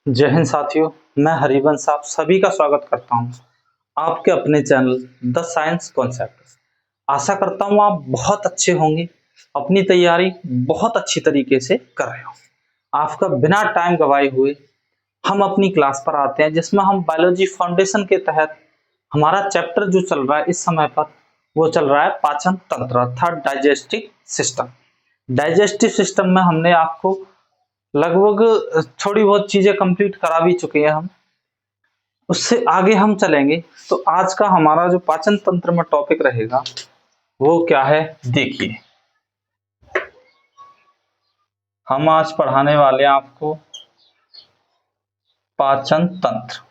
जय हिंद साथियों, मैं हरिवंश आप सभी का स्वागत करता हूं आपके अपने चैनल द साइंस कॉन्सेप्ट। आशा करता हूं आप बहुत अच्छे होंगे, अपनी तैयारी बहुत अच्छी तरीके से कर रहे हो। आपका बिना टाइम गवाए हुए हम अपनी क्लास पर आते हैं, जिसमें हम बायोलॉजी फाउंडेशन के तहत हमारा चैप्टर जो चल रहा है इस समय पर वो चल रहा है पाचन तंत्र अर्थात डाइजेस्टिव सिस्टम। डाइजेस्टिव सिस्टम में हमने आपको लगभग थोड़ी बहुत चीजें कंप्लीट करा भी चुके हैं हम। उससे आगे हम चलेंगे तो आज का हमारा जो पाचन तंत्र में टॉपिक रहेगा वो क्या है, देखिए। हम आज पढ़ाने वाले हैं आपको पाचन तंत्र।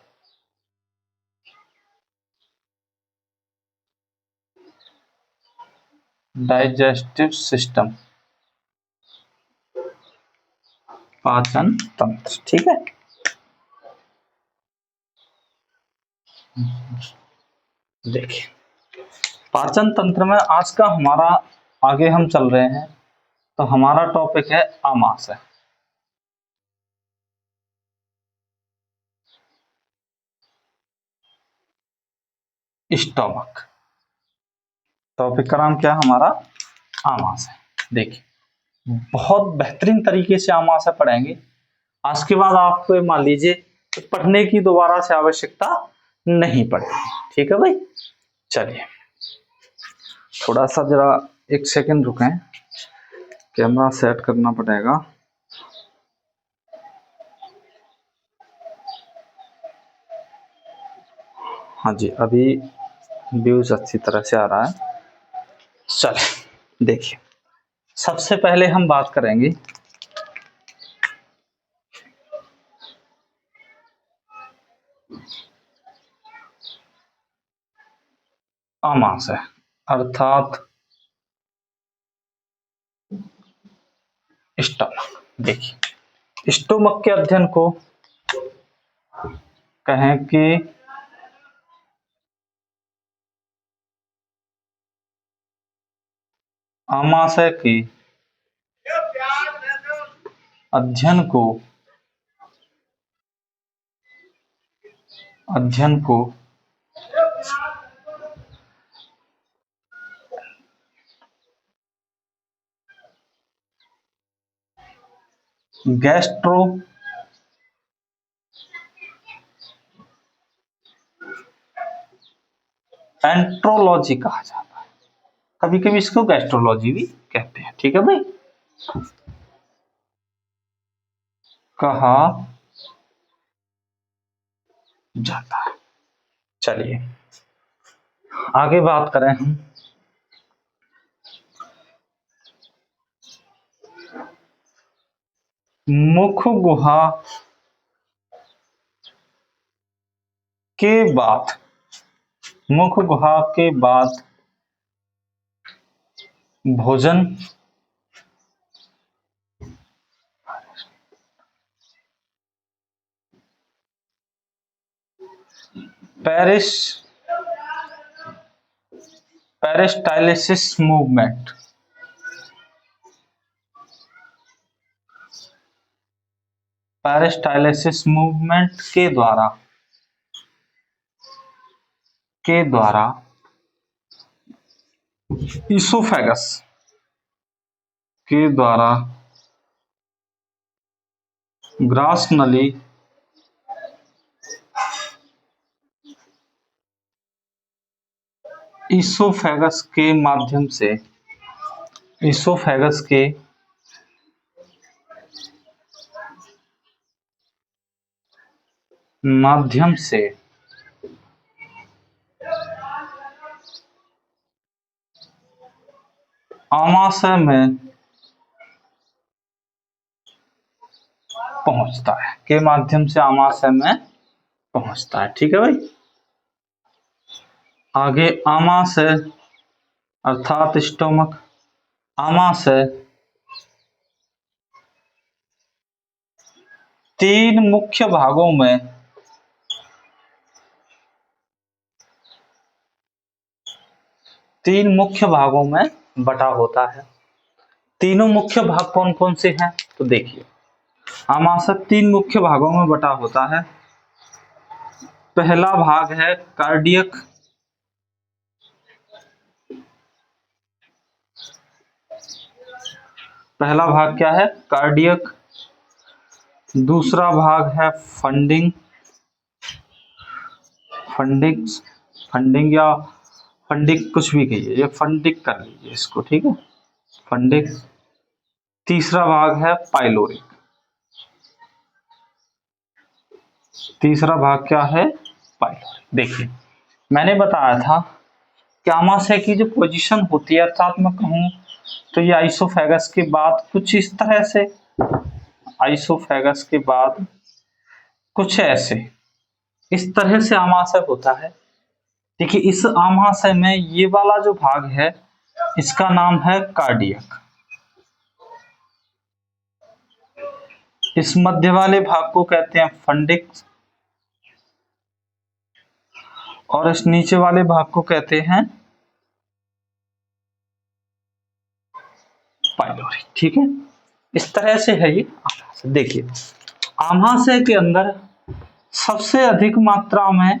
डाइजेस्टिव सिस्टम, पाचन तंत्र, ठीक है। देखिए, पाचन तंत्र में आज का हमारा आगे हम चल रहे हैं तो हमारा टॉपिक है आमाशय। स्टोमक। टॉपिक का नाम क्या है हमारा? आमाशय। देखिए, बहुत बेहतरीन तरीके से आमाशय पढ़ेंगे। आज के बाद आपको मान लीजिए पढ़ने की दोबारा से आवश्यकता नहीं पड़ेगी, ठीक है भाई। चलिए, थोड़ा सा जरा एक सेकंड रुकें, कैमरा सेट करना पड़ेगा। हाँ जी, अभी व्यूज अच्छी तरह से आ रहा है। चलिए देखिए, सबसे पहले हम बात करेंगे आमाशय अर्थात स्टोमक। देखिए, स्टोमक के अध्ययन को कहें कि आमाशय के अध्ययन को गैस्ट्रो एंट्रोलॉजी कहा जाता है। कभी कभी इसको गैस्ट्रोलॉजी भी कहते हैं, ठीक है भाई। कहा जाता है। चलिए आगे बात करें हम मुख गुहा के बाद। मुख गुहा के बाद भोजन पेरिस्टाइलिसिस मूवमेंट। पेरिस्टाइलिसिस मूवमेंट के द्वारा इसोफेगस के द्वारा ग्रास नली इसोफेगस के माध्यम से आमाशय में पहुंचता है, के माध्यम से आमाशय में पहुंचता है, ठीक है भाई। आगे आमाशय अर्थात स्टोमक। आमाशय तीन मुख्य भागों में बटा होता है। तीनों मुख्य भाग कौन कौन से हैं तो देखिए, आमाशय 3 मुख्य भागों में बटा होता है। पहला भाग है कार्डियक, पहला भाग क्या है? कार्डियक। दूसरा भाग है फंडिंग, फंडिंग या फंडिक, कुछ भी कहिए, ये फंडिक कर लीजिए इसको, ठीक है, फंडिक। तीसरा भाग है पाइलोरिक। तीसरा भाग क्या है? पाइलोरिक। देखिए मैंने बताया था कि आमाशय की जो पोजीशन होती है, अर्थात मैं कहूँ तो ये आइसोफेगस के बाद कुछ इस तरह से, आइसोफेगस के बाद कुछ ऐसे, इस तरह से आमाशय होता है। देखिए इस आमाशय में ये वाला जो भाग है इसका नाम है कार्डियक, इस मध्य वाले भाग को कहते हैं फंडिक, और इस नीचे वाले भाग को कहते हैं पाइलोरिक, ठीक है। इस तरह से है ये आमाशय। देखिए आमाशय के अंदर सबसे अधिक मात्रा में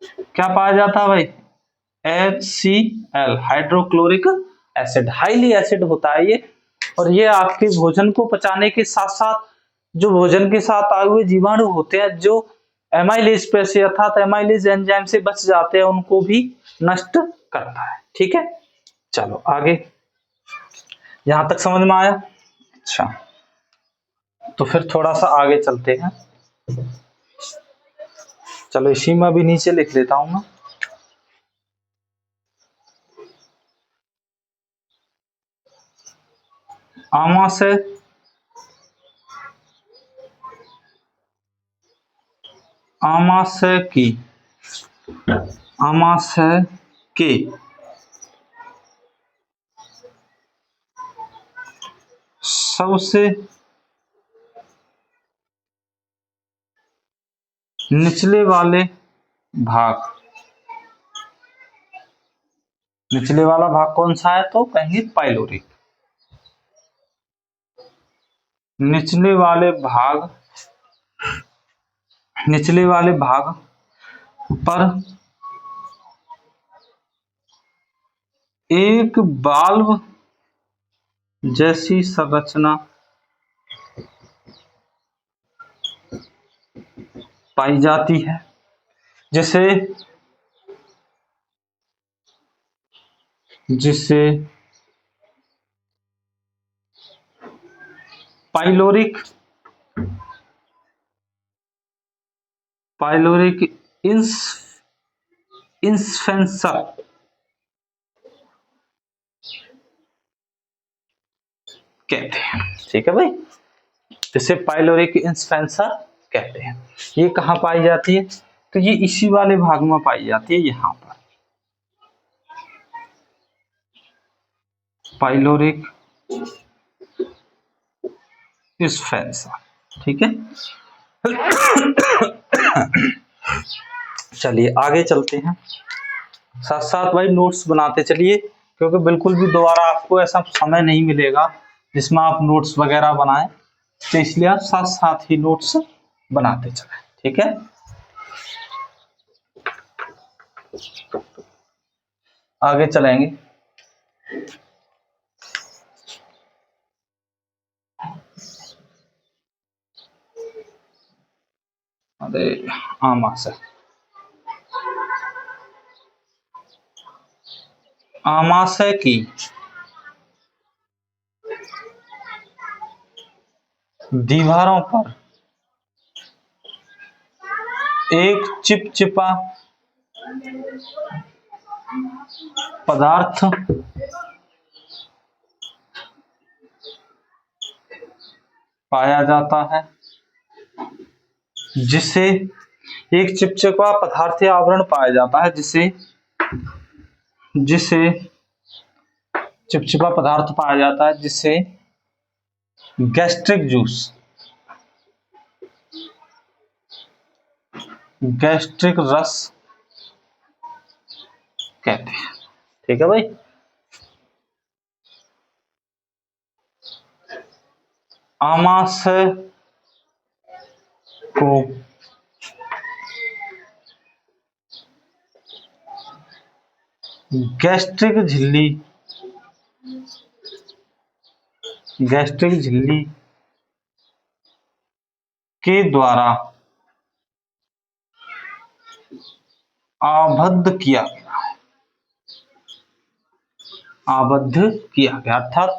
क्या पाया जाता है भाई? HCl, hydrochloric acid, highly acid होता है ये। और ये आपके भोजन को पचाने के साथ साथ जो भोजन के साथ आए हुए जीवाणु होते हैं, जो एमाइलेज पे से अर्थात एमाइलेज एंजाइम से बच जाते हैं, उनको भी नष्ट करता है, ठीक है। चलो आगे, यहां तक समझ में आया? अच्छा, तो फिर थोड़ा सा आगे चलते हैं। चलो इसी में भी नीचे लिख लेता हूं मैं। आमाशय आमाशय की आमाशय के सबसे निचले वाले भाग, निचले वाला भाग कौन सा है? तो कहेंगे पाइलोरिक। निचले वाले भाग, निचले वाले भाग पर एक बाल्व जैसी संरचना पाई जाती है, जिसे जिसे पाइलोरिक पाइलोरिक इंस्फेंसर कहते हैं, ठीक है भाई, जिसे पाइलोरिक इंस्फेंसर कहते हैं। ये कहाँ पाई जाती है? तो ये इसी वाले भाग में पाई जाती है, यहाँ पर पाइलोरिक इंस्फेंसर, ठीक है। चलिए आगे चलते हैं, साथ साथ भाई नोट्स बनाते चलिए, क्योंकि बिल्कुल भी दोबारा आपको ऐसा समय नहीं मिलेगा जिसमें आप नोट्स वगैरह बनाएं, तो इसलिए आप साथ साथ ही नोट्स बनाते चलें, ठीक है। आगे चलेंगे। अरे आमाशय, आमाशय की दीवारों पर एक चिपचिपा पदार्थ पाया जाता है, जिसे एक चिपचिपा पदार्थ या आवरण पाया जाता है, जिसे जिसे चिपचिपा पदार्थ पाया जाता है, जिसे गैस्ट्रिक जूस, गैस्ट्रिक रस कहते हैं, ठीक है भाई। आमाशय को गैस्ट्रिक झिल्ली के द्वारा आबद्ध किया गया अर्थात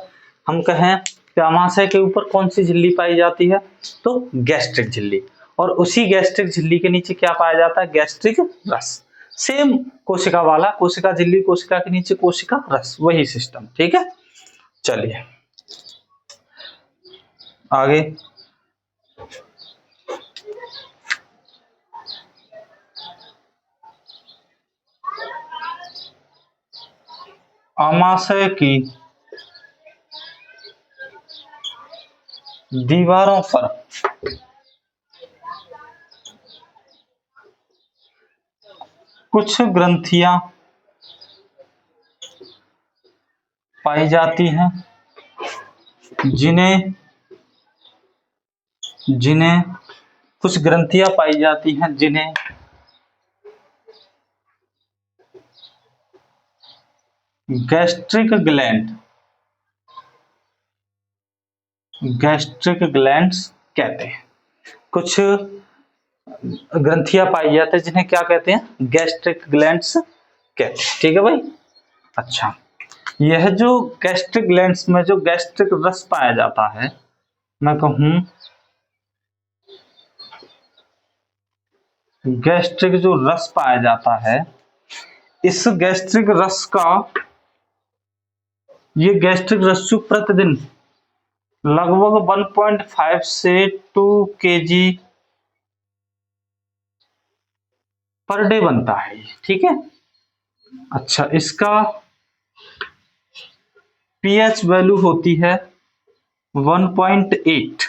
हम कहें प्यामाशय के ऊपर कौन सी झिल्ली पाई जाती है, तो गैस्ट्रिक झिल्ली, और उसी गैस्ट्रिक झिल्ली के नीचे क्या पाया जाता है, गैस्ट्रिक रस। सेम कोशिका वाला, कोशिका झिल्ली, कोशिका के नीचे कोशिका रस, वही सिस्टम। ठीक है, चलिए आगे। आमाशय की दीवारों पर कुछ ग्रंथियां पाई जाती हैं जिन्हें कुछ ग्रंथियां पाई जाती हैं जिन्हें गैस्ट्रिक ग्लैंड्स कहते हैं। कुछ ग्रंथियां पाई जाती हैं जिन्हें क्या कहते हैं, गैस्ट्रिक ग्लैंड्स कहते हैं। ठीक है भाई। अच्छा, यह जो गैस्ट्रिक ग्लैंड्स में जो गैस्ट्रिक रस पाया जाता है, मैं कहूं गैस्ट्रिक जो रस पाया जाता है, इस गैस्ट्रिक रस का, ये गैस्ट्रिक रस जो प्रतिदिन लगभग 1.5 से 2 kg पर डे बनता है। ठीक है। अच्छा, इसका पीएच वैल्यू होती है 1.8,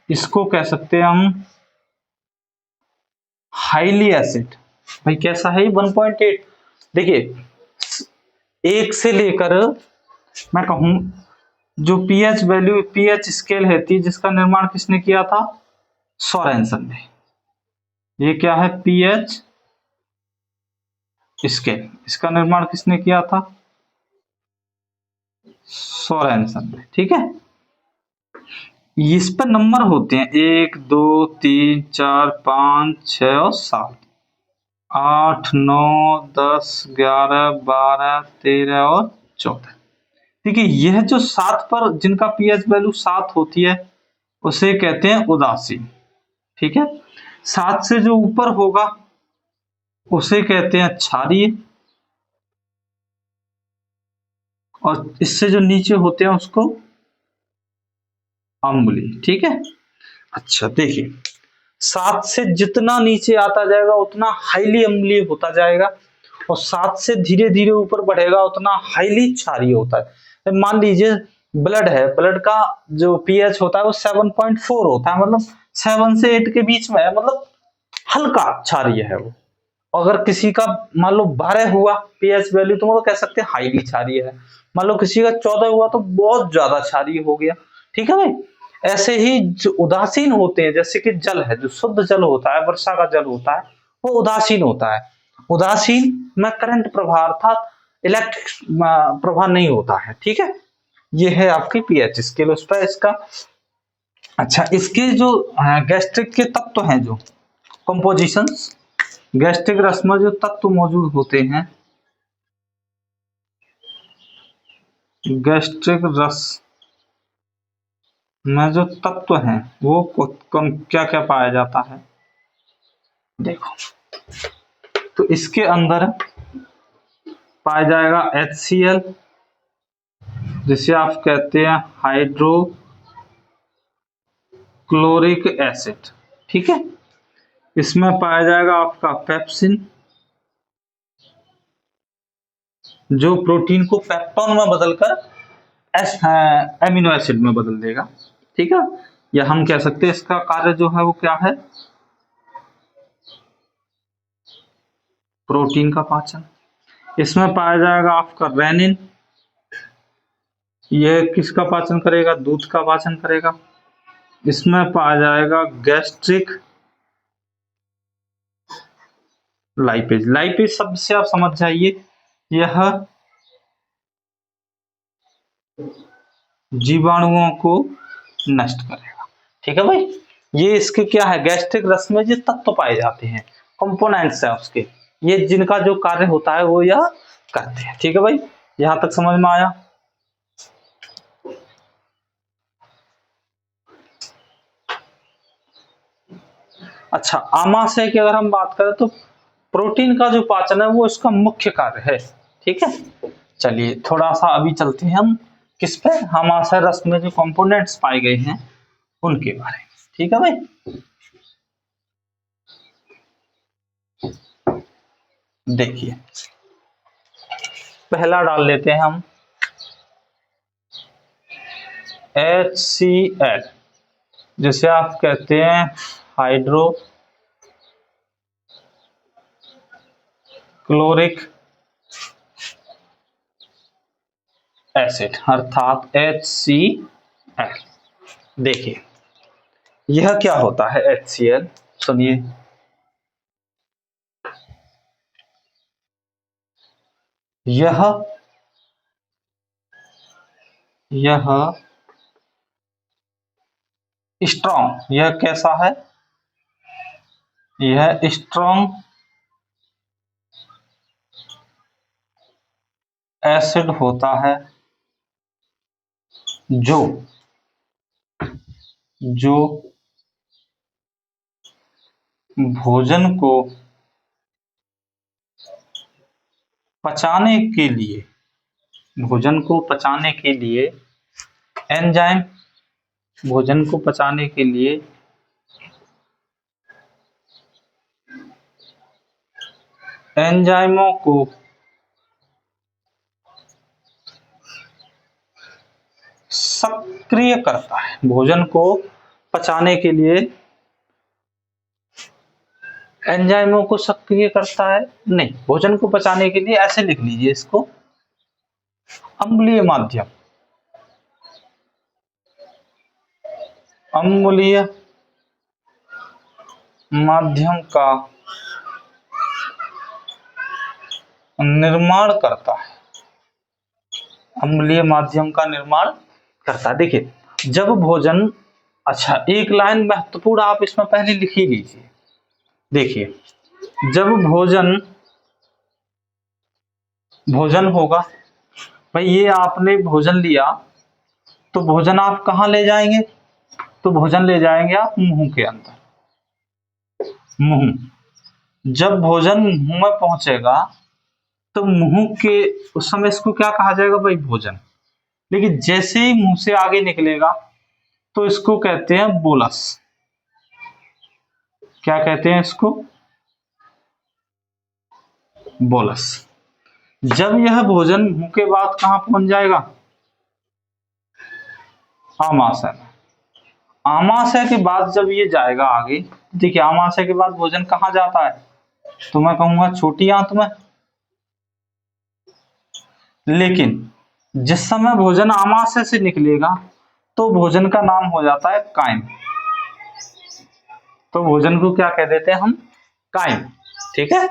इसको कह सकते हैं हम हाईली एसिड। भाई कैसा है 1.8, देखिए 1 से लेकर मैं कहूं जो पीएच वैल्यू, पीएच स्केल है थी, जिसका निर्माण किसने किया था, सोरेनसन ने। ये क्या है, पीएच स्केल, इसका निर्माण किसने किया था, सोरेनसन ने। ठीक है। इस पर नंबर होते हैं 1 2 3 4 5 6 और 7, 8 9 10 11 12 13 और 14। देखिए यह जो 7 पर जिनका पीएच वैल्यू 7 होती है उसे कहते हैं उदासीन। ठीक है। 7 से जो ऊपर होगा उसे कहते हैं क्षारीय, और इससे जो नीचे होते हैं उसको अम्लीय। ठीक है। अच्छा देखिए, 7 से जितना नीचे आता जाएगा उतना हाईली अम्लीय होता जाएगा, और 7 से धीरे धीरे ऊपर बढ़ेगा उतना हाईली क्षारीय होता है। मान लीजिए ब्लड है, ब्लड का जो पीएच होता है वो 7.4 होता है, मतलब 7 से 8 के बीच में है, मतलब हल्का क्षारीय है वो। अगर किसी का मान लो 12 हुआ पीएच वैल्यू, तो मतलब कह सकते हैं हाईली क्षारीय है। मान लो किसी का 14 हुआ तो बहुत ज्यादा क्षारीय हो गया। ठीक है भाई। ऐसे ही जो उदासीन होते हैं, जैसे कि जल है, जो शुद्ध जल होता है, वर्षा का जल होता है, वो उदासीन होता है। उदासीन में करंट प्रवाह अर्थात इलेक्ट्रिक प्रवाह नहीं होता है। ठीक है। ये है आपकी पीएच स्केल, उस पर इसका। अच्छा, इसके जो गैस्ट्रिक के तत्व हैं, जो कंपोजिशंस, गैस्ट्रिक रस में जो तत्व मौजूद होते हैं, गैस्ट्रिक रस में जो तत्व हैं वो क्या क्या पाया जाता है, देखो तो इसके अंदर पाया जाएगा HCl, जिसे आप कहते हैं हाइड्रोक्लोरिक एसिड। ठीक है। इसमें पाया जाएगा आपका पेप्सिन, जो प्रोटीन को पेप्टोन में बदलकर एमिनो एसिड में बदल देगा। ठीक है। या हम कह सकते हैं इसका कार्य जो है वो क्या है, प्रोटीन का पाचन। इसमें पाया जाएगा आपका रेनिन, यह किसका पाचन करेगा, दूध का पाचन करेगा। इसमें पाया जाएगा गैस्ट्रिक लाइपेज। लाइपेज शब्द से आप समझ जाइए, यह जीवाणुओं को नष्ट करेगा। ठीक है भाई, ये इसके क्या है, गैस्ट्रिक रस में जो तत्व पाए जाते हैं, कंपोनेंट्स है उसके, ये जिनका जो कार्य होता है वो यह करते हैं। ठीक है भाई, यहां तक समझ में आया। अच्छा, आमाशय की अगर हम बात करें तो प्रोटीन का जो पाचन है वो इसका मुख्य कार्य है। ठीक है, चलिए थोड़ा सा अभी चलते हैं हम किस पे, आमाशय रस में जो कंपोनेंट्स पाए गए हैं उनके बारे में। ठीक है भाई, देखिए पहला डाल लेते हैं हम HCl, जिसे आप कहते हैं हाइड्रो क्लोरिक एसिड अर्थात HCl। देखिए यह क्या होता है HCl, सुनिए। यह स्ट्रॉन्ग, यह कैसा है, यह स्ट्रॉन्ग एसिड होता है जो जो भोजन को पचाने के लिए, भोजन को पचाने के लिए एंजाइम, भोजन को पचाने के लिए एंजाइमों को सक्रिय करता है। भोजन को पचाने के लिए एंजाइमों को सक्रिय करता है, नहीं, भोजन को पचाने के लिए ऐसे लिख लीजिए इसको, अम्लीय माध्यम, अम्लीय माध्यम का निर्माण करता है, अम्लीय माध्यम का निर्माण करता है। देखिए जब भोजन, अच्छा एक लाइन महत्वपूर्ण आप इसमें पहले लिख ही लीजिए। देखिए जब भोजन होगा भाई, ये आपने भोजन लिया तो भोजन आप कहाँ ले जाएंगे, तो भोजन ले जाएंगे आप मुंह के अंदर। मुंह, जब भोजन मुंह में पहुंचेगा तो मुंह के, उस समय इसको क्या कहा जाएगा भाई, भोजन। लेकिन जैसे ही मुंह से आगे निकलेगा तो इसको कहते हैं बोलस। क्या कहते हैं इसको, बोलस। जब यह भोजन मुंह के बाद कहां पहुंच जाएगा, आमाशय में। आमाशय के बाद जब ये जाएगा आगे, देखिए आमाशय के बाद भोजन कहाँ जाता है, तो मैं कहूंगा छोटी आंत में। लेकिन जिस समय भोजन आमाशय से निकलेगा तो भोजन का नाम हो जाता है काइम। तो भोजन को क्या कह देते हैं हम, काइम। ठीक है,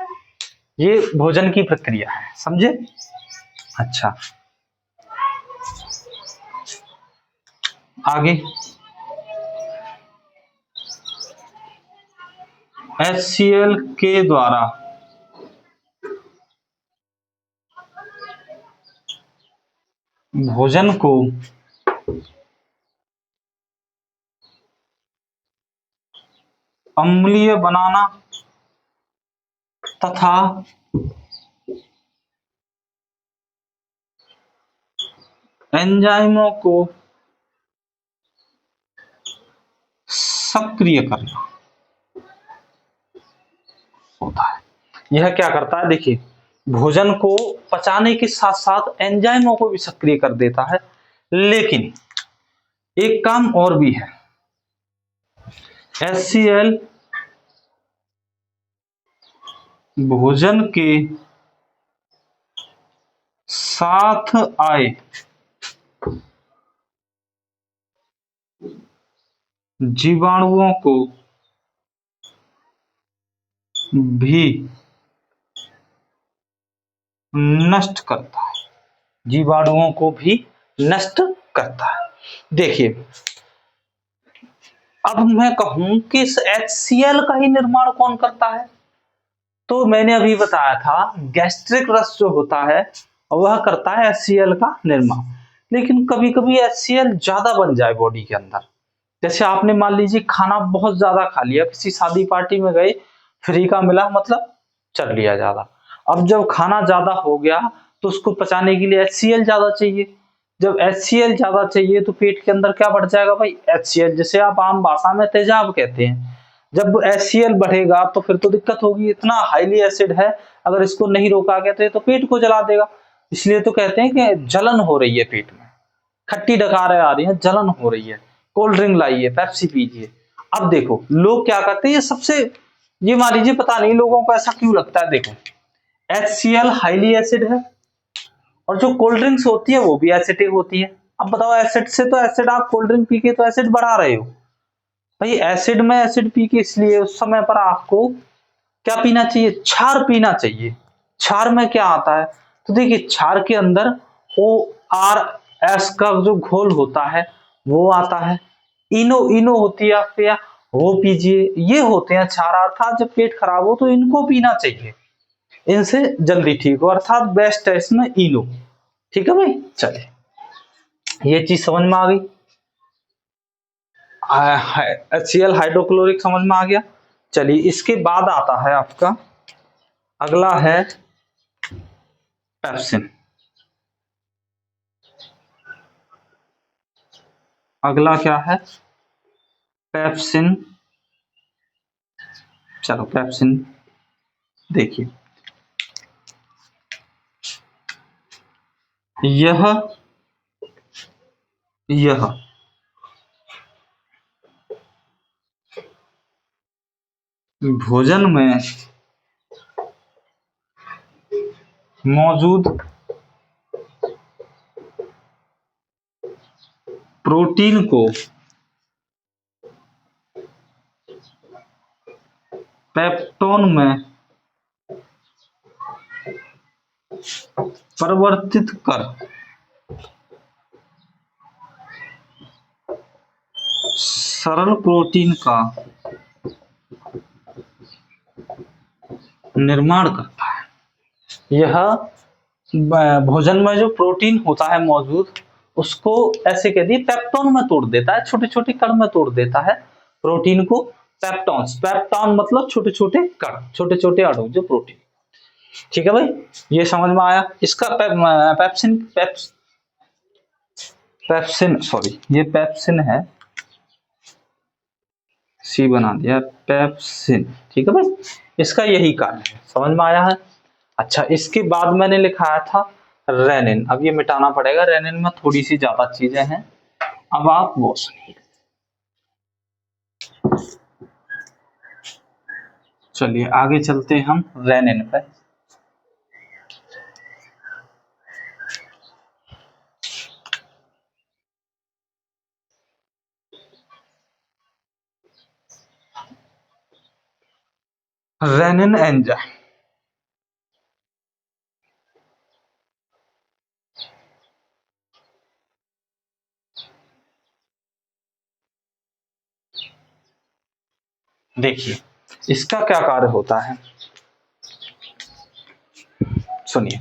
ये भोजन की प्रक्रिया है, समझे। अच्छा आगे, HCl के द्वारा भोजन को अम्लीय बनाना तथा एंजाइमों को सक्रिय करना होता है। यह क्या करता है, देखिए भोजन को पचाने के साथ साथ एंजाइमों को भी सक्रिय कर देता है। लेकिन एक काम और भी है, HCl भोजन के साथ आए जीवाणुओं को भी नष्ट करता है, जीवाणुओं को भी नष्ट करता है। देखिए, अब मैं कहूं कि इस HCl का ही निर्माण कौन करता है, तो मैंने अभी बताया था गैस्ट्रिक रस जो होता है वह करता है HCl का निर्माण। लेकिन कभी कभी HCl ज्यादा बन जाए बॉडी के अंदर, जैसे आपने मान लीजिए खाना बहुत ज्यादा खा लिया, किसी शादी पार्टी में गए, फ्री का मिला मतलब चल लिया ज्यादा। अब जब खाना ज्यादा हो गया तो उसको पचाने के लिए HCl ज्यादा चाहिए। जब HCl ज्यादा चाहिए तो पेट के अंदर क्या बढ़ जाएगा भाई, HCl, जिसे आप आम भाषा में तेजाब कहते हैं। जब HCl बढ़ेगा तो फिर तो दिक्कत होगी, इतना हाईली एसिड है, अगर इसको नहीं रोका गया तो ये तो पेट को जला देगा। इसलिए तो कहते हैं कि जलन हो रही है पेट में, खट्टी डकारें आ रही हैं, जलन हो रही है, कोल्ड ड्रिंक लाइए, पेप्सी पीजिए। अब देखो लोग क्या करते हैं, ये सबसे, ये मान लीजिए पता नहीं लोगों को ऐसा क्यों लगता है। देखो HCl हाईली एसिड है और जो कोल्ड ड्रिंक्स होती है वो भी एसिडिक होती है। अब बताओ एसिड से तो एसिड, आप कोल्ड ड्रिंक पी के तो एसिड बढ़ा रहे हो भाई। एसिड में एसिड पी के, इसलिए उस समय पर आपको क्या पीना चाहिए, क्षार पीना चाहिए। क्षार में क्या आता है, तो देखिए क्षार के अंदर ORS का जो घोल होता है वो आता है, इनो होती है आपके यहाँ, वो पीजिए। ये होते हैं क्षार, अर्थात जब पेट खराब हो तो इनको पीना चाहिए, इनसे जल्दी ठीक हो, अर्थात बेस्ट है इसमें इनो। ठीक है भाई, चलिए ये चीज समझ में आ गई। HCl हाइड्रोक्लोरिक समझ में आ गया। चलिए इसके बाद आता है आपका, अगला है पेप्सिन। अगला क्या है, पेप्सिन। चलो पेप्सिन देखिए, यह भोजन में मौजूद प्रोटीन को पेप्टोन में परिवर्तित कर सरल प्रोटीन का निर्माण करता है। यह भोजन में जो प्रोटीन होता है मौजूद, उसको ऐसे कह दिए पेप्टोन में तोड़ देता है, छोटे छोटे कण में तोड़ देता है प्रोटीन को। पेप्टॉन्स, पेप्टॉन मतलब छोटे छोटे कण, छोटे छोटे अणु जो प्रोटीन। ठीक है भाई, ये समझ में आया। इसका पेप्सिन सॉरी, ये पेप्सिन है, सी बना दिया, पेप्सिन। ठीक है भाई, इसका यही कार्य है, समझ में आया है। अच्छा, इसके बाद मैंने लिखाया था रेनिन, अब ये मिटाना पड़ेगा, रेनिन में थोड़ी सी ज्यादा चीजें हैं, अब आप वो सुनिए। चलिए आगे चलते हैं हम रेनिन पे। रेनिन एंजाइम, देखिए इसका क्या कार्य होता है, सुनिए।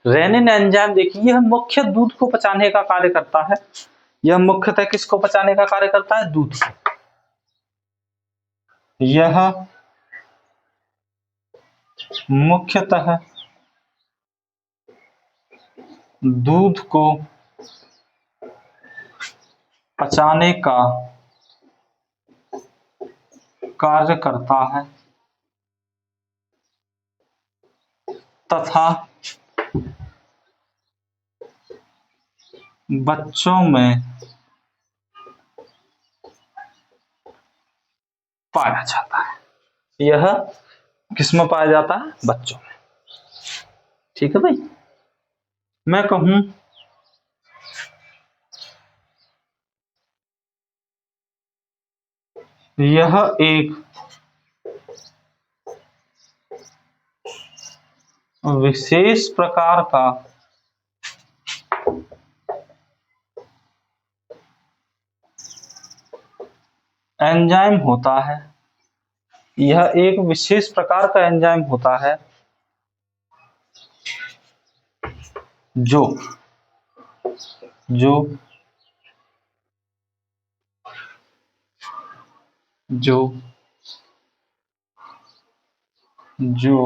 रेनिन एंजाइम देखिए, यह मुख्य दूध को पचाने का कार्य करता है। यह मुख्यतः किसको पचाने का कार्य करता है, दूध को। यह मुख्यतः दूध को पचाने का कार्य करता है तथा बच्चों में पाया जाता है। यह किसमें पाया जाता है, बच्चों में। ठीक है भाई, मैं कहूं यह एक विशेष प्रकार का एंजाइम होता है। यह एक विशेष प्रकार का एंजाइम होता है जो जो जो जो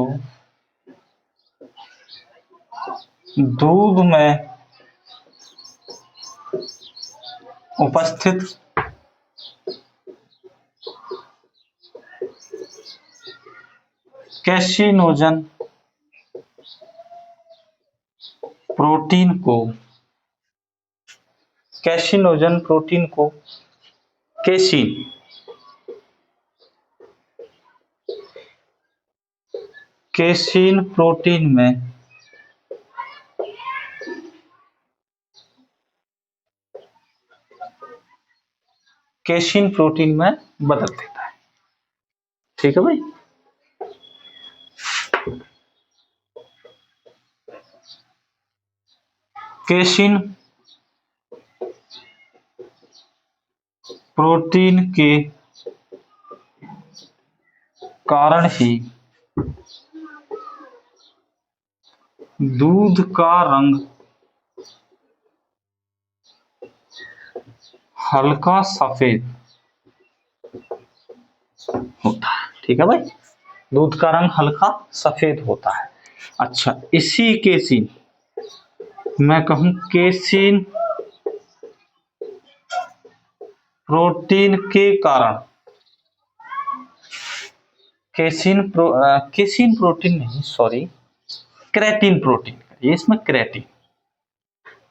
दूध में उपस्थित कैसिनोजन प्रोटीन को कैसिनोजन प्रोटीन को केसिन केसिन प्रोटीन में केसिन प्रोटीन में बदल देता है। ठीक है भाई। केसिन प्रोटीन के कारण ही दूध का रंग हल्का सफेद होता है। ठीक है भाई, दूध का रंग हल्का सफेद होता है। अच्छा, इसी केसिन, मैं कहूं केसिन प्रोटीन के कारण, केसिन प्रोटीन नहीं, सॉरी, क्रेटिन प्रोटीन, ये इसमें क्रेटिन,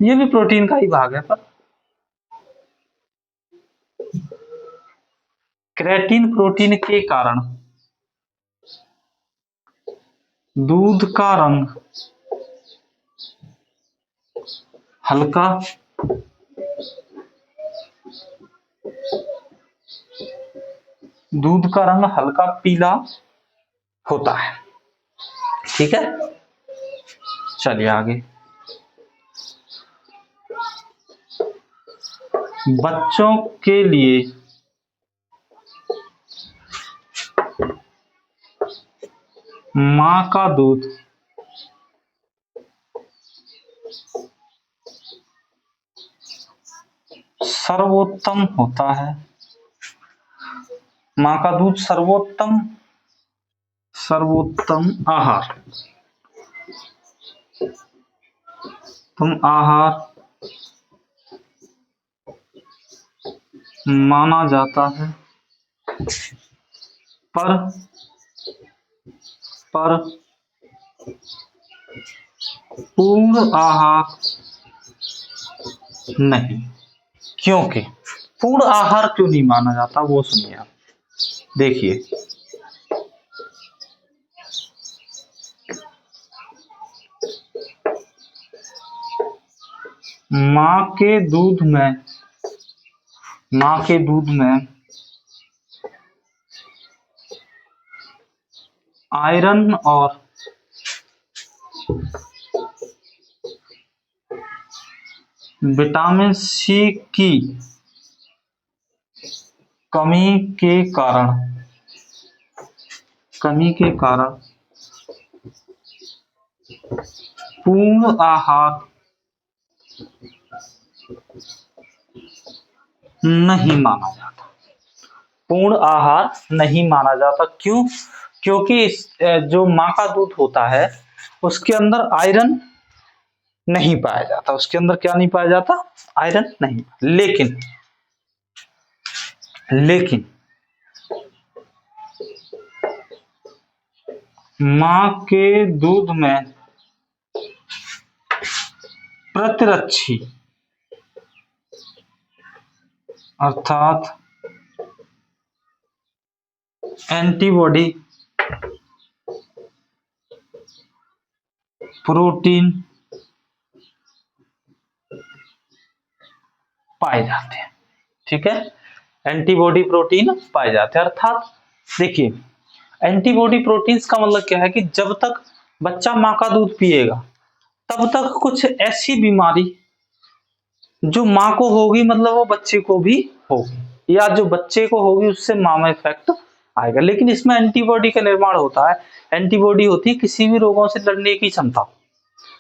ये भी प्रोटीन का ही भाग है, पर क्रेटिन प्रोटीन के कारण दूध का रंग हल्का पीला होता है। ठीक है, चलिए आगे। बच्चों के लिए मां का दूध सर्वोत्तम होता है। मां का दूध सर्वोत्तम आहार, माना जाता है। पर पूर्ण आहार नहीं। क्योंकि पूर्ण आहार क्यों नहीं माना जाता, वो सुनिए आप। देखिए, मां के दूध में आयरन और विटामिन सी की कमी के कारण पूर्ण आहार नहीं माना जाता। पूर्ण आहार नहीं माना जाता, क्यों? क्योंकि जो मां का दूध होता है उसके अंदर आयरन नहीं पाया जाता। उसके अंदर क्या नहीं पाया जाता? आयरन नहीं। लेकिन मां के दूध में प्रतिरक्षी अर्थात एंटीबॉडी प्रोटीन पाए जाते हैं। ठीक है, एंटीबॉडी प्रोटीन पाए जाते हैं। अर्थात देखिए, एंटीबॉडी प्रोटीन्स का मतलब क्या है कि जब तक बच्चा माँ का दूध पिएगा तब तक कुछ ऐसी बीमारी जो माँ को होगी मतलब वो बच्चे को भी होगी, या जो बच्चे को होगी उससे माँ में इफेक्ट आएगा। लेकिन इसमें एंटीबॉडी का निर्माण होता है। एंटीबॉडी होती है किसी भी रोगों से लड़ने की क्षमता।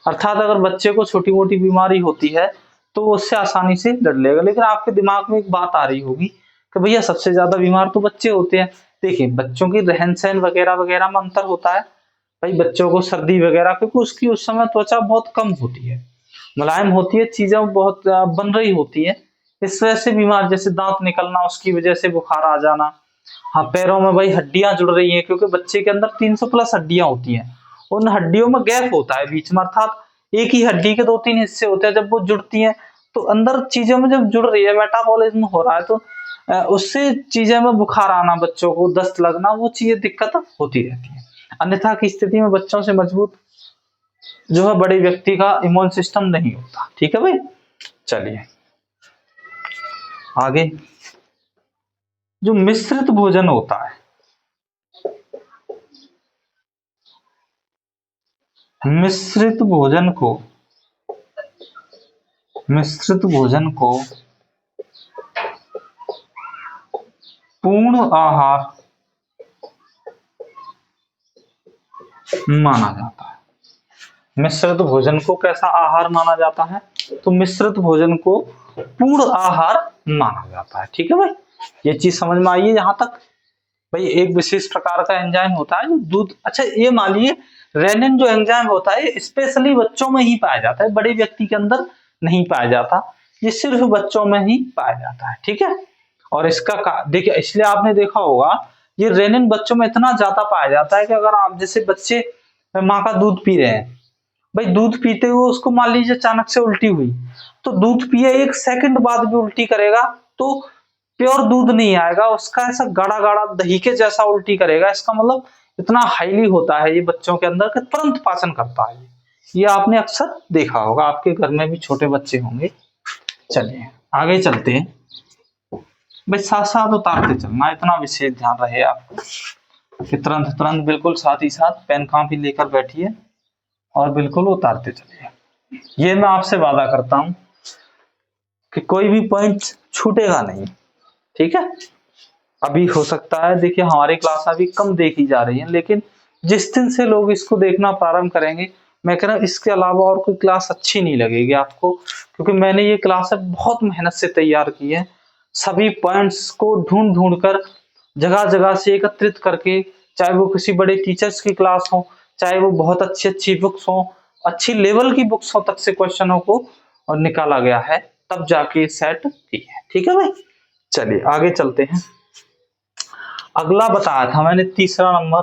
अर्थात अगर बच्चे को छोटी मोटी बीमारी होती है तो वो उससे आसानी से लड़ लेगा। लेकिन आपके दिमाग में एक बात आ रही होगी कि भैया सबसे ज्यादा बीमार तो बच्चे होते हैं। देखिए, बच्चों की रहन सहन वगैरह वगैरह में अंतर होता है। भाई बच्चों को सर्दी वगैरह, क्योंकि उसकी उस समय त्वचा बहुत कम होती है, मुलायम होती है, चीजें बहुत बन रही होती है। इस वजह से बीमार, जैसे दांत निकलना, उसकी वजह से बुखार आ जाना। हाँ, पैरों में भाई हड्डियां जुड़ रही हैं, क्योंकि बच्चे के अंदर 300 प्लस हड्डियां होती हैं। उन हड्डियों में गैप होता है बीच में, अर्थात एक ही हड्डी के 2-3 हिस्से होते हैं। जब वो जुड़ती हैं तो अंदर चीजों में जब जुड़ रही है, मेटाबॉलिज्म हो रहा है, तो उससे चीजें में बुखार आना, बच्चों को दस्त लगना, वो चीजें दिक्कत होती रहती है। अन्यथा की स्थिति में बच्चों से मजबूत जो है बड़े व्यक्ति का इम्यून सिस्टम नहीं होता। ठीक है भाई, चलिए आगे। जो मिश्रित भोजन होता है, मिश्रित भोजन को पूर्ण आहार माना जाता है। मिश्रित भोजन को कैसा आहार माना जाता है? तो मिश्रित भोजन को पूर्ण आहार माना जाता है। ठीक है भाई, ये चीज समझ में आई है यहाँ तक? भाई एक विशेष प्रकार का एंजाइम होता है जो दूध, अच्छा ये मान लीजिए रेनिन जो एंजाइम होता है स्पेशली बच्चों में ही पाया जाता है, बड़े व्यक्ति के अंदर नहीं पाया जाता, ये सिर्फ बच्चों में ही पाया जाता है। ठीक है, और इसका देखिए, इसलिए आपने देखा होगा ये रेनिन बच्चों में इतना ज्यादा पाया जाता है कि अगर आप जैसे बच्चे माँ का दूध पी रहे हैं, भाई दूध पीते हुए उसको मान लीजिए अचानक से उल्टी हुई, तो दूध पिए 1 सेकंड बाद भी उल्टी करेगा तो प्योर दूध नहीं आएगा, उसका ऐसा गाढ़ा गाढ़ा दही के जैसा उल्टी करेगा। इसका मतलब इतना हाईली होता है ये बच्चों के अंदर कि तुरंत पाचन करता है। ये आपने अक्सर देखा होगा, आपके घर में भी छोटे बच्चे होंगे। चलिए आगे चलते हैं। भाई साथ साथ उतारते चलना, इतना विशेष ध्यान रहे आपको कि तुरंत तुरंत बिल्कुल साथ ही साथ पेन कॉपी लेकर बैठिए और बिल्कुल उतारते चलिए। ये मैं आपसे वादा करता हूं कि कोई भी पॉइंट छूटेगा नहीं। ठीक है, अभी हो सकता है देखिए हमारी क्लास अभी कम देखी जा रही है, लेकिन जिस दिन से लोग इसको देखना प्रारंभ करेंगे, मैं कह रहा हूँ इसके अलावा और कोई क्लास अच्छी नहीं लगेगी आपको, क्योंकि मैंने ये क्लास बहुत मेहनत से तैयार की है। सभी पॉइंट्स को ढूंढ ढूंढ कर जगह जगह से एकत्रित करके, चाहे वो किसी बड़े टीचर्स की क्लास हो, चाहे वो बहुत अच्छी अच्छी बुक्स हो, अच्छी लेवल की बुक्स हो, तक से क्वेश्चनों को और निकाला गया है, तब जाके सेट की है। ठीक है भाई, चलिए आगे चलते हैं। अगला बताया था मैंने तीसरा नंबर,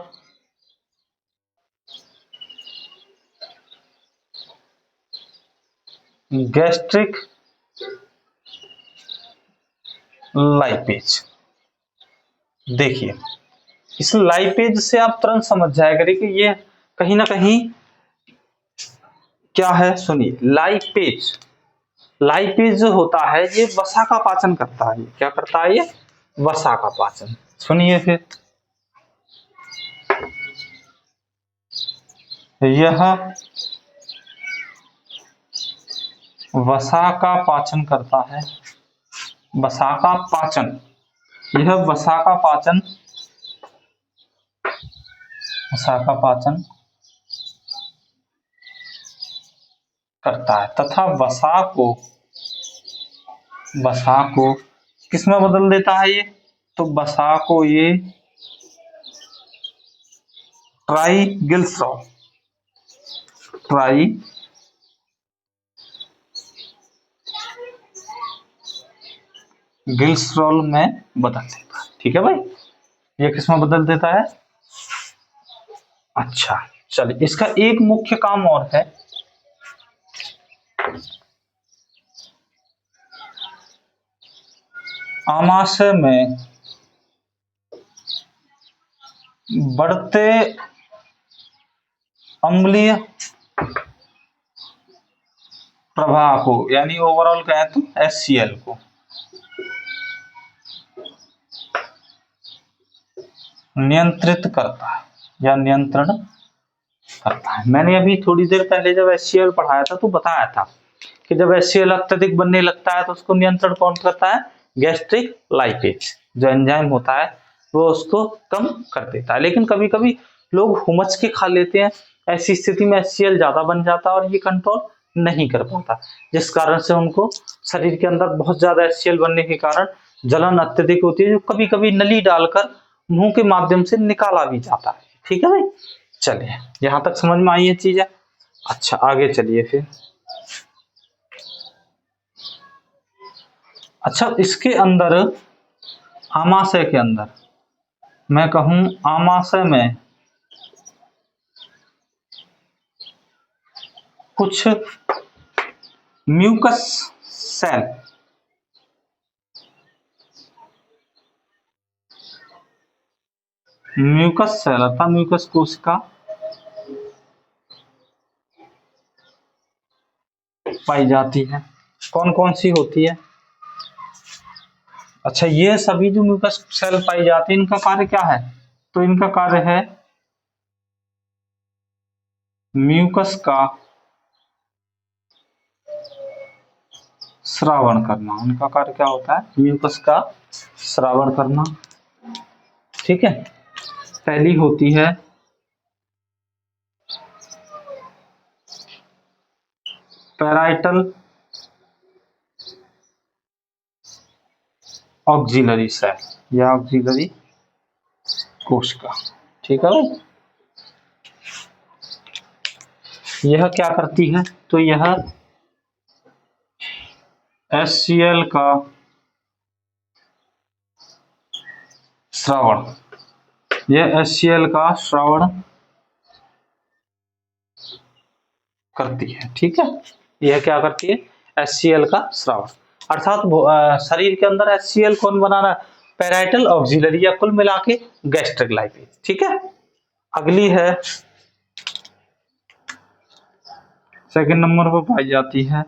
गैस्ट्रिक लाइपेज। देखिए इस लाइपेज से आप तुरंत समझ जाया करिए कि ये कहीं ना कहीं क्या है। सुनिए, लाइपेज, लाइपेज जो होता है ये वसा का पाचन करता है। क्या करता है ये? वसा का पाचन। सुनिए फिर, यह वसा का पाचन करता है। वसा का पाचन, यह वसा का पाचन, वसा का पाचन करता है तथा वसा को किसमें बदल देता है ये? तो वसा को ये ट्राइग्लिसरॉल, ट्राइग्लिसरॉल में बदल देता है। ठीक है भाई, ये किसमें बदल देता है? अच्छा चलिए, इसका एक मुख्य काम और है, आमाशय में बढ़ते अम्लीय प्रवाह को, यानी ओवरऑल कहें तो HCl को, नियंत्रित करता है या नियंत्रण करता है। मैंने अभी थोड़ी देर पहले जब HCl पढ़ाया था तो बताया था कि जब HCl अत्यधिक बनने लगता है तो उसको नियंत्रण कौन करता है, गैस्ट्रिक लाइपेज जो एंजाइम होता है वो उसको कम कर देता है। लेकिन कभी कभी लोग हुमच के खा लेते हैं, ऐसी स्थिति में HCl ज्यादा बन जाता है और ये कंट्रोल नहीं कर पाता, जिस कारण से उनको शरीर के अंदर बहुत ज्यादा HCl बनने के कारण जलन अत्यधिक होती है, जो कभी कभी नली डालकर मुंह के माध्यम से निकाला भी जाता है। ठीक है भाई, चलिए यहां तक समझ में आई ये चीज है। अच्छा आगे चलिए फिर। अच्छा इसके अंदर, आमाशय के अंदर, मैं कहूं आमाशय में कुछ म्यूकस सेल, म्यूकस सेल अर्थात म्यूकस कोशिका पाई जाती है। कौन कौन सी होती है? अच्छा ये सभी जो म्यूकस सेल पाई जाती है इनका कार्य क्या है? तो इनका कार्य है म्यूकस का श्रावण करना। उनका कार्य क्या होता है? म्यूकस का श्रावण करना। ठीक है, पहली होती है पैराइटल ऑक्सिलरी सेल या ऑक्सिलरी कोशिका। ठीक है, यह क्या करती है? तो यह HCl का श्रावण, यह HCl का श्रावण करती है। ठीक है, यह क्या करती है? HCl का श्रावण, अर्थात शरीर के अंदर HCl कौन बना रहा है? पैराइटल ऑक्सिलरी या कुल मिला के गैस्ट्रिक लाइपेज। ठीक है, अगली है सेकंड नंबर पर पाई जाती है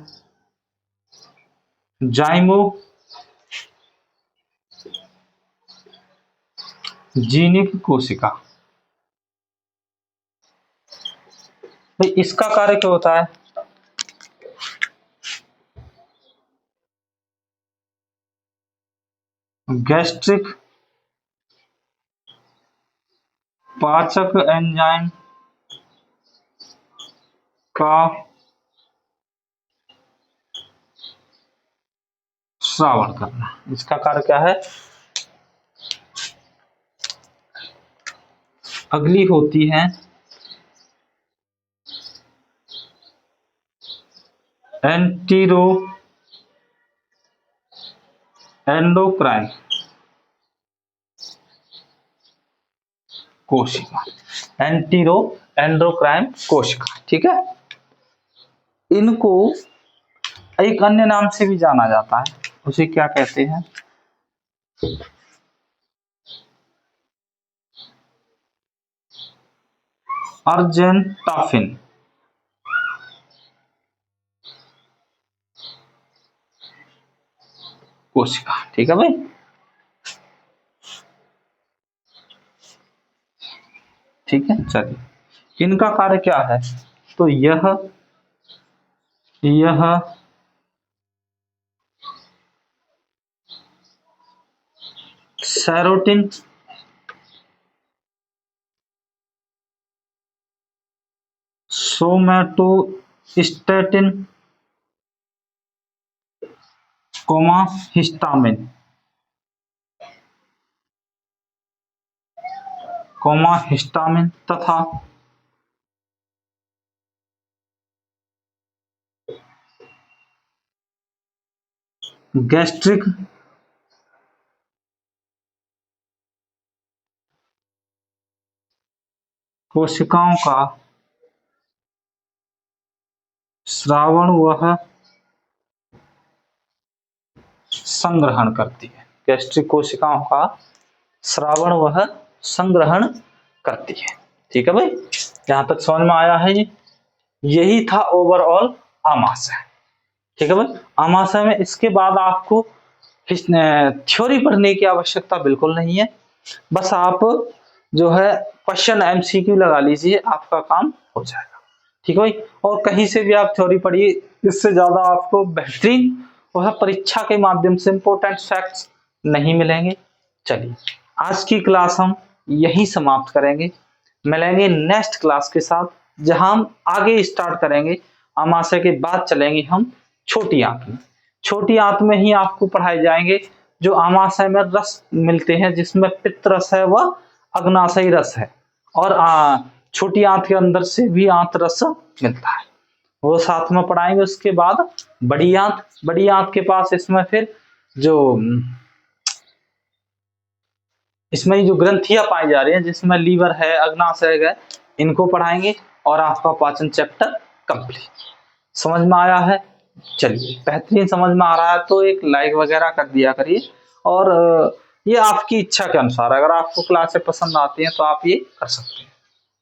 जाइमो जीनिक कोशिका। भाई इसका कार्य क्या होता है? गैस्ट्रिक पाचक एंजाइम का श्रावण करना। इसका कार्य क्या है? अगली होती है एंटीरो एंडोक्राइन कोशिका, एंटीरो एंडोक्राइन कोशिका। ठीक है, इनको एक अन्य नाम से भी जाना जाता है, उसे क्या कहते हैं? अर्जेंटाफिन कोशिका। ठीक है भाई, ठीक है, चलिए इनका कार्य क्या है? तो यह सेरोटिन सोमैटोस्टेटिन कोमा हिस्टामिन तथा गैस्ट्रिक कोशिकाओं का श्रावण वह संग्रहण करती है। गैस्ट्रिक कोशिकाओं का श्रावण वह संग्रहण करती है। ठीक है भाई, यहां तक समझ में आया है? यही था ओवरऑल आमाशय। ठीक है भाई, आमाशय में इसके बाद आपको थ्योरी पढ़ने की आवश्यकता बिल्कुल नहीं है, बस आप जो है क्वेश्चन MCQ लगा लीजिए, आपका काम हो जाएगा। ठीक है भाई, और कहीं से भी आप थ्योरी पढ़िए, इससे ज्यादा आपको बेहतरीन वह परीक्षा के माध्यम से इंपॉर्टेंट फैक्ट्स नहीं मिलेंगे। चलिए आज की क्लास हम यहीं समाप्त करेंगे, मिलेंगे नेक्स्ट क्लास के साथ जहां हम आगे स्टार्ट करेंगे। अमाशय के बाद चलेंगे हम छोटी आंत में। छोटी आंत में ही आपको पढ़ाए जाएंगे जो अमाशय में रस मिलते हैं, जिसमें पित्त रस है व अग्नाशयी रस है, और छोटी आंत के अंदर से भी आंत रस मिलता है, वो साथ में पढ़ाएंगे। उसके बाद बड़ी आंत के पास इसमें फिर जो इसमें जो ग्रंथियां पाई जा रही हैं, जिसमें लीवर है, अग्नाशय है, इनको पढ़ाएंगे और आपका पाचन चैप्टर कंप्लीट। समझ में आया है? चलिए बेहतरीन समझ में आ रहा है तो एक लाइक वगैरह कर दिया करिए, और ये आपकी इच्छा के अनुसार, अगर आपको क्लासें पसंद आती हैं तो आप ये कर सकते हैं।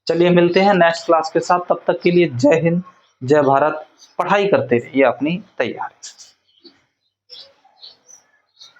चलिए मिलते हैं नेक्स्ट क्लास के साथ, तब तक के लिए जय हिंद, जय भारत। पढ़ाई करते रहिए अपनी तैयारी।